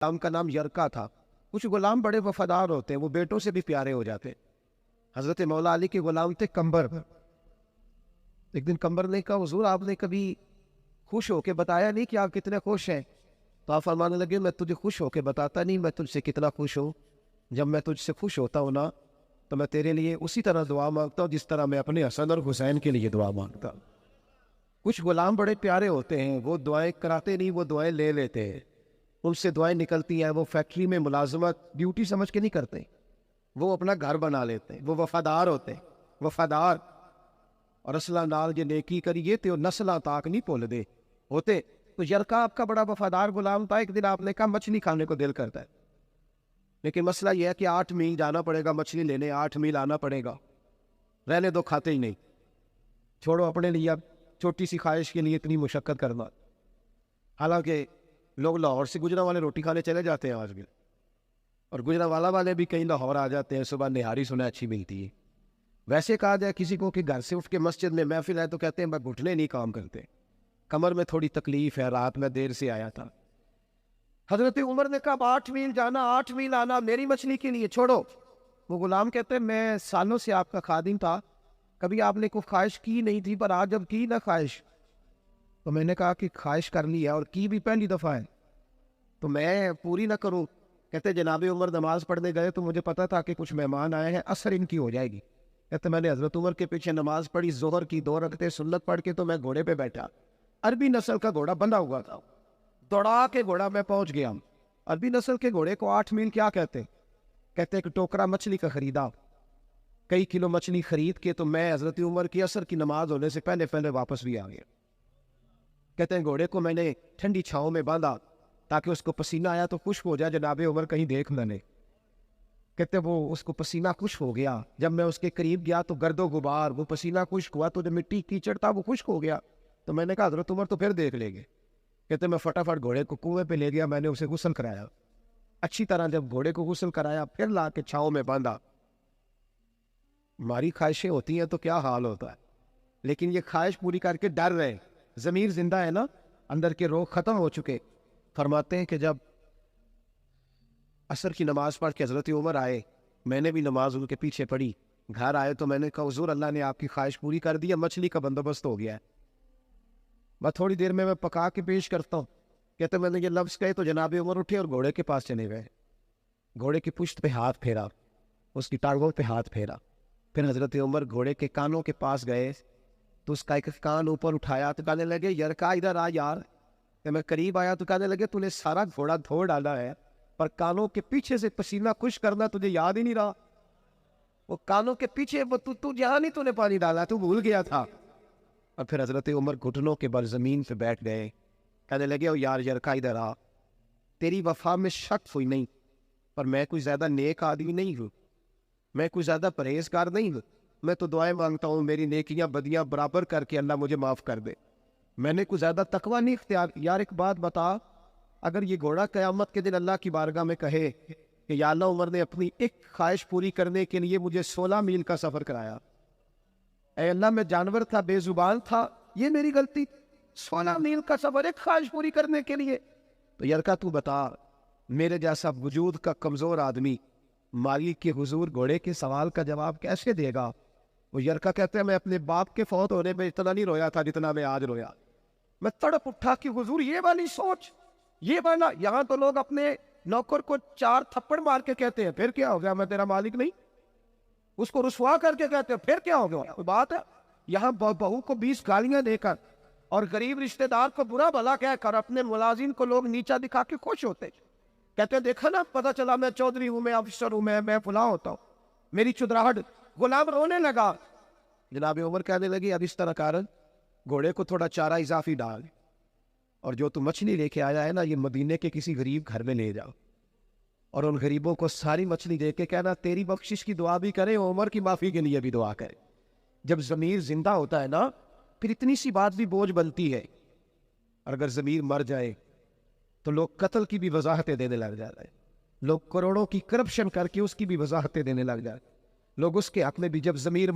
غلام کا نام یرکا تھا۔ کچھ غلام بڑے وفادار ہوتے ہیں، وہ بیٹوں سے بھی پیارے ہو جاتے ہیں۔ حضرت مولا علی کے غلام تھے کمبر۔ ایک دن کمبر نے کہا حضور آپ نے کبھی خوش ہو کے بتایا نہیں کہ آپ کتنے خوش ہیں؟ تو آپ فرمانے لگے میں تجھے خوش ہو کے بتاتا نہیں میں تجھ سے کتنا خوش ہوں۔ جب میں تجھ سے خوش ہوتا ہوں نا تو میں تیرے لیے اسی طرح دعا مانگتا ہوں جس طرح میں اپنے حسن اور حسین کے لیے دعا مانگتا ہوں۔ کچھ غلام بڑے پیارے ہوتے ہیں، وہ دعائیں کراتے نہیں، وہ دعائیں لے لیتے ہیں۔ ان سے دعائیں نکلتی ہیں، وہ فیکٹری میں ملازمت ڈیوٹی سمجھ کے نہیں کرتے، وہ اپنا گھر بنا لیتے ہیں، وہ وفادار ہوتے ہیں، وفادار۔ اور اصلہ نال جے نیکی کریے تو نسلہ تاک نہیں بھول دے ہوتے۔ تو یرکا آپ کا بڑا وفادار غلام تھا۔ ایک دن آپ نے کہا مچھلی کھانے کو دل کرتا ہے، لیکن مسئلہ یہ ہے کہ 8 میل جانا پڑے گا مچھلی لینے، 8 میل آنا پڑے گا۔ رہنے دو، کھاتے ہی نہیں، چھوڑو اپنے لیے اب چھوٹی سی خواہش کے لیے اتنی مشقت کرنا۔ حالانکہ لوگ لاہور سے گجرا والے روٹی کھانے چلے جاتے ہیں آج بھی، اور گجرا والا والے بھی کہیں لاہور آ جاتے ہیں، صبح نہاری سنا اچھی ملتی ہے۔ ویسے کہا جائے کسی کو کہ گھر سے اٹھ کے مسجد میں محفل ہے تو کہتے ہیں میں گھٹنے نہیں کام کرتے، کمر میں تھوڑی تکلیف ہے، رات میں دیر سے آیا تھا۔ حضرت عمر نے کہا 8 میل جانا 8 میل آنا میری مچھلی کے لیے چھوڑو۔ وہ غلام کہتے ہیں میں سالوں سے آپ کا خادم تھا، کبھی آپ نے کوئی خواہش کی نہیں تھی، پر آج جب کی نہ خواہش تو میں نے کہا کہ خواہش کر لی ہے اور کی بھی پہلی دفعہ ہے تو میں پوری نہ کروں۔ کہتے جناب عمر نماز پڑھنے گئے تو مجھے پتا تھا کہ کچھ مہمان آئے ہیں، عصر ان کی ہو جائے گی۔ کہتے میں نے حضرت عمر کے پیچھے نماز پڑھی، ظہر کی 2 رکعتیں سنت پڑھ کے تو میں گھوڑے پہ بیٹھا، عربی نسل کا گھوڑا بندھا ہوا تھا، دوڑا کے گھوڑا میں پہنچ گیا۔ عربی نسل کے گھوڑے کو 8 میل کیا کہتے؟ کہتے ایک ٹوکرا مچھلی کا خریدا، کئی کلو مچھلی خرید کے تو میں حضرت عمر کی عصر کی نماز ہونے سے پہلے پہلے واپس بھی آ گیا۔ کہتے ہیں گھوڑے کو میں نے ٹھنڈی چھاؤں میں باندھا تاکہ اس کو پسینہ آیا تو خشک ہو جائے، جناب عمر کہیں دیکھ نہ لے۔ کہتے وہ اس کو پسینہ خشک ہو گیا، جب میں اس کے قریب گیا تو گرد و غبار، وہ پسینہ خشک ہوا تو جو مٹی کیچڑ تھا وہ خشک ہو گیا، تو میں نے کہا حضرت عمر تو پھر دیکھ لیں گے۔ کہتے میں فٹافٹ گھوڑے کو کنویں پہ لے گیا، میں نے اسے غسل کرایا اچھی طرح۔ جب گھوڑے کو غسل کرایا پھر لا کے چھاؤں میں باندھا۔ ہماری خواہشیں ہوتی ہیں تو کیا حال ہوتا ہے، لیکن یہ خواہش پوری کر کے ڈر رہے، ضمیر زندہ ہے نا، اندر کے روگ ختم ہو چکے۔ فرماتے ہیں کہ جب عصر کی نماز پڑھ کے حضرت عمر آئے، میں نے بھی نماز ان کے پیچھے پڑھی، گھر آئے تو میں نے کہا حضور اللہ نے آپ کی خواہش پوری کر دی ہے، مچھلی کا بندوبست ہو گیا ہے، میں تھوڑی دیر میں پکا کے پیش کرتا ہوں۔ کہتے میں نے یہ لفظ کہے تو جناب عمر اٹھے اور گھوڑے کے پاس چلے گئے، گھوڑے کی پشت پہ ہاتھ پھیرا، اس کی ٹانگوں پہ ہاتھ پھیرا، پھر حضرت عمر گھوڑے کے کانوں کے پاس گئے تو اس کا ایک کان اوپر اٹھایا تو کہنے لگے یرکا ادھر آ یار۔ کہ میں قریب آیا تو کہنے لگے تو نے سارا گھوڑا دھو ڈالا ہے، پر کانوں کے پیچھے سے پسینہ خشک کرنا تجھے یاد ہی نہیں رہا۔ وہ کانوں کے پیچھے تو جہاں نہیں تو نے پانی ڈالا، تو بھول گیا تھا۔ اور پھر حضرت عمر گھٹنوں کے بل زمین پہ بیٹھ گئے، کہنے لگے او یار یرکا ادھر آ، تیری وفا میں شک ہوئی نہیں، پر میں کوئی زیادہ نیک آدمی نہیں ہوں، میں کوئی زیادہ پرہیزگار نہیں ہوں، میں تو دعائیں مانگتا ہوں میری نیکیاں بدیاں برابر کر کے اللہ مجھے معاف کر دے، میں نے کوئی زیادہ تقوی نہیں اختیار۔ یار ایک بات بتا، اگر یہ گھوڑا قیامت کے دن اللہ کی بارگاہ میں کہے کہ یا اللہ عمر نے اپنی ایک خواہش پوری کرنے کے لیے مجھے 16 میل کا سفر کرایا، اے اللہ میں جانور تھا، بے زبان تھا، یہ میری غلطی، 16 میل کا سفر ایک خواہش پوری کرنے کے لیے، تو یرکا تو بتا میرے جیسا وجود کا کمزور آدمی مالک کے حضور گھوڑے کے سوال کا جواب کیسے دے گا؟ وہ یرکا کہتے ہیں میں اپنے باپ کے فوت ہونے میں اتنا نہیں رویا تھا جتنا میں آج رویا، میں تڑپ اٹھا کہ حضور یہ والی سوچ، یہ والا، یہاں تو لوگ اپنے نوکر کو 4 تھپڑ مار کے کہتے ہیں پھر کیا ہو گیا میں تیرا مالک نہیں، اس کو رسوا کر کے کہتے ہیں پھر کیا ہو گیا، کوئی بات ہے؟ یہاں بہو کو 20 گالیاں دے کر اور غریب رشتہ دار کو برا بھلا کہہ کر اپنے ملازم کو لوگ نیچا دکھا کے خوش ہوتے، کہتے ہیں دیکھا نا پتہ چلا میں چودھری ہوں، میں افسر ہوں، میں فلاں ہوتا ہوں، میری چدراہٹ۔ غلام رونے لگا، جناب عمر کہنے لگی اب اس طرح کارن گھوڑے کو تھوڑا چارہ اضافی ڈال، اور جو تو مچھلی لے کے آیا ہے نا یہ مدینے کے کسی غریب گھر میں لے جاؤ، اور ان غریبوں کو ساری مچھلی دے کے کہنا تیری بخشش کی دعا بھی کرے، عمر کی معافی کے لیے بھی دعا کرے۔ جب ضمیر زندہ ہوتا ہے نا پھر اتنی سی بات بھی بوجھ بنتی ہے، اور اگر ضمیر مر جائے تو لوگ قتل کی بھی وضاحتیں دینے لگ جاتے ہیں، لوگ کروڑوں کی کرپشن کر کے اس کی بھی وضاحتیں دینے لگ جاتے ہیں، لوگ اس کے حق میں بھی، جب ضمیر